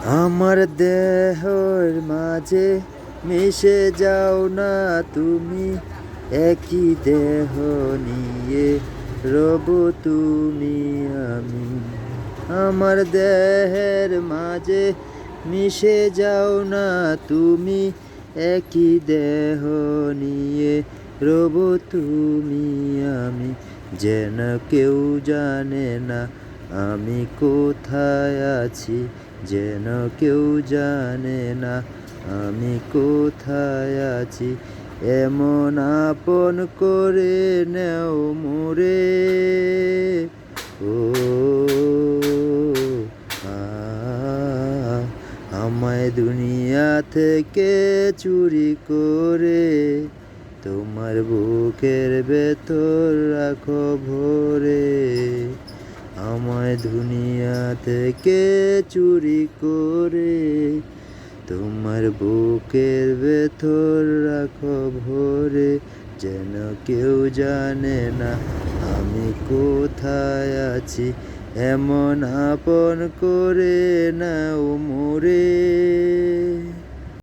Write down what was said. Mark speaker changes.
Speaker 1: আমার দেহের মাঝে মিশে যাও না তুমি, একই দেহ নিয়ে রব তুমি আমি। আমার দেহের মাঝে মিশে যাও না তুমি, একই দেহ নিয়ে রব তুমি আমি। যেন কেউ জানে না আমি কোথায় আছি, যেন কেউ জানে না আমি কোথায় আছি। এমন আপন করে নেও মোরে, ও আ আমায় দুনিয়া থেকে চুরি করে তোমার বুকের ভেতর রাখো ভরে। আমায় দুনিয়া থেকে চুরি করে তোমার বুকের ভেতর রাখো ভরে। যেন কেউ জানে না আমি কোথায় আছি, এমন আপন করে নাও মোরে।